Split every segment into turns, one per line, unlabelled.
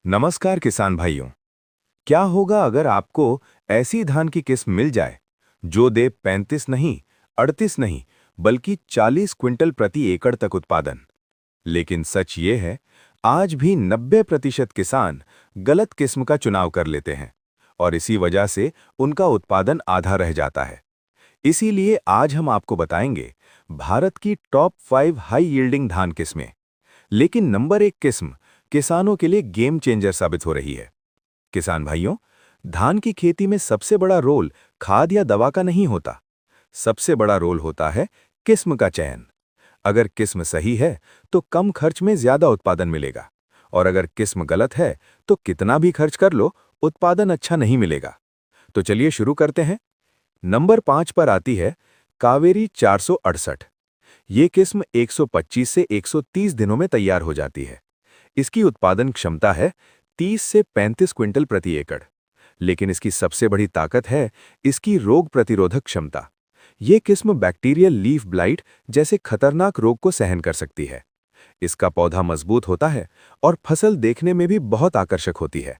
नमस्कार किसान भाइयों। क्या होगा अगर आपको ऐसी धान की किस्म मिल जाए जो दे 35 नहीं, 38 नहीं, बल्कि 40 क्विंटल प्रति एकड़ तक उत्पादन। लेकिन सच ये है, आज भी 90% किसान गलत किस्म का चुनाव कर लेते हैं और इसी वजह से उनका उत्पादन आधा रह जाता है। इसीलिए आज हम आपको बताएंगे भारत की टॉप 5 हाई यील्डिंग धान किस्में। लेकिन नंबर 1 किस्म किसानों के लिए गेम चेंजर साबित हो रही है। किसान भाइयों, धान की खेती में सबसे बड़ा रोल खाद या दवा का नहीं होता। सबसे बड़ा रोल होता है किस्म का चयन। अगर किस्म सही है तो कम खर्च में ज्यादा उत्पादन मिलेगा, और अगर किस्म गलत है तो कितना भी खर्च कर लो, उत्पादन अच्छा नहीं मिलेगा। तो चलिए शुरू करते हैं। नंबर 5 पर आती है कावेरी 468। ये किस्म 125 से 130 दिनों में तैयार हो जाती है। इसकी उत्पादन क्षमता है 30 से 35 क्विंटल प्रति एकड़। लेकिन इसकी सबसे बड़ी ताकत है इसकी रोग प्रतिरोधक क्षमता। ये किस्म बैक्टीरियल लीफ ब्लाइट जैसे खतरनाक रोग को सहन कर सकती है। इसका पौधा मजबूत होता है और फसल देखने में भी बहुत आकर्षक होती है।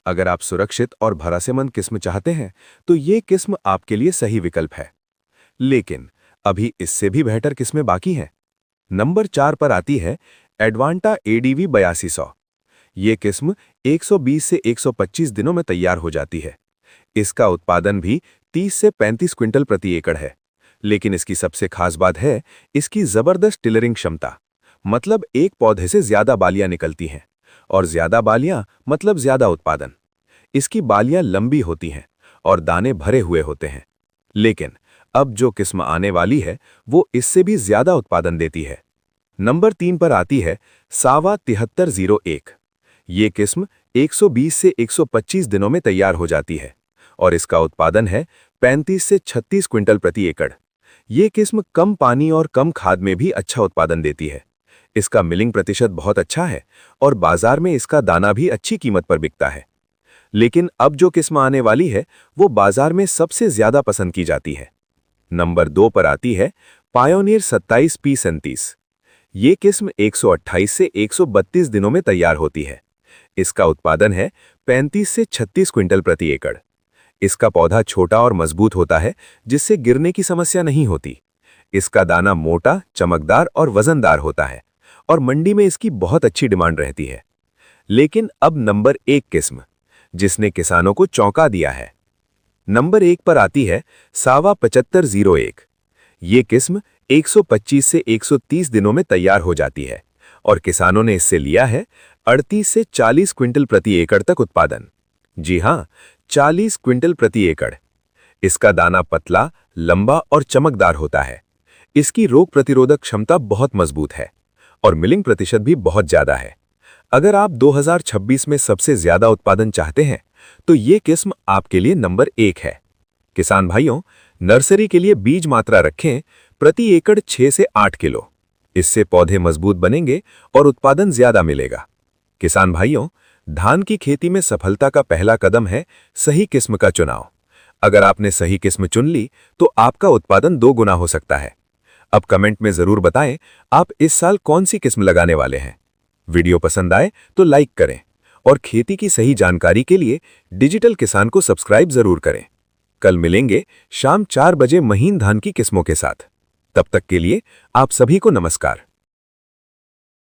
अगर आप सुरक्षित और भरोसेमंद किस्म चाहते हैं तो ये किस्म आपके लिए सही विकल्प है। लेकिन अभी इससे भी बेहतर किस्में बाकी हैं। नंबर 4 पर आती है एडवांटा एडीवी 8200। ये किस्म 120 से 125 दिनों में तैयार हो जाती है। इसका उत्पादन भी 30 से 35 क्विंटल प्रति एकड़ है। लेकिन इसकी सबसे खास बात है इसकी जबरदस्त टिलरिंग क्षमता। मतलब एक पौधे से ज्यादा बालियां निकलती हैं, और ज्यादा बालियां मतलब ज्यादा उत्पादन। इसकी बालियां लंबी होती हैं और दाने भरे हुए होते हैं। लेकिन अब जो किस्म आने वाली है वो इससे भी ज्यादा उत्पादन देती है। नंबर 3 पर आती है सावा 7301। ये किस्म 120 से 125 दिनों में तैयार हो जाती है और इसका उत्पादन है 35 से 36 क्विंटल प्रति एकड़। ये किस्म कम पानी और कम खाद में भी अच्छा उत्पादन देती है। इसका मिलिंग प्रतिशत बहुत अच्छा है और बाजार में इसका दाना भी अच्छी कीमत पर बिकता है। लेकिन अब जो किस्म आने वाली है वो बाजार में सबसे ज्यादा पसंद की जाती है। नंबर 2 पर आती है पायोनियर 27P37। ये किस्म 128 से 132 दिनों में तैयार होती है। इसका उत्पादन है 35 से 36 क्विंटल प्रति एकड़। इसका पौधा छोटा और मजबूत होता है, जिससे गिरने की समस्या नहीं होती। इसका दाना मोटा, चमकदार और वजनदार होता है और मंडी में इसकी बहुत अच्छी डिमांड रहती है। लेकिन अब नंबर 1 किस्म जिसने किसानों को चौंका दिया है। नंबर 1 पर आती है सावा 7501। ये किस्म 125 से 130 दिनों में तैयार हो जाती है और किसानों ने इससे लिया है 38 से 40 क्विंटल प्रति एकड़ तक उत्पादन। जी हां, 40 क्विंटल प्रति एकड़। इसका दाना पतला, लंबा और चमकदार होता है। इसकी रोग प्रतिरोधक क्षमता बहुत मजबूत है और मिलिंग प्रतिशत भी बहुत ज्यादा है। अगर आप 2026 में सबसे ज्यादा उत्पादन चाहते हैं तो ये किस्म आपके लिए नंबर 1 है। किसान भाइयों, नर्सरी के लिए बीज मात्रा रखें प्रति एकड़ 6 से 8 किलो। इससे पौधे मजबूत बनेंगे और उत्पादन ज्यादा मिलेगा। किसान भाइयों, धान की खेती में सफलता का पहला कदम है सही किस्म का चुनाव। अगर आपने सही किस्म चुन ली तो आपका उत्पादन 2 गुना हो सकता है। अब कमेंट में जरूर बताएं आप इस साल कौन सी किस्म लगाने वाले हैं। वीडियो पसंद आए तो लाइक करें और खेती की सही जानकारी के लिए डिजिटल किसान को सब्सक्राइब जरूर करें। कल मिलेंगे शाम 4 बजे महीन धान की किस्मों के साथ। तब तक के लिए आप सभी को नमस्कार।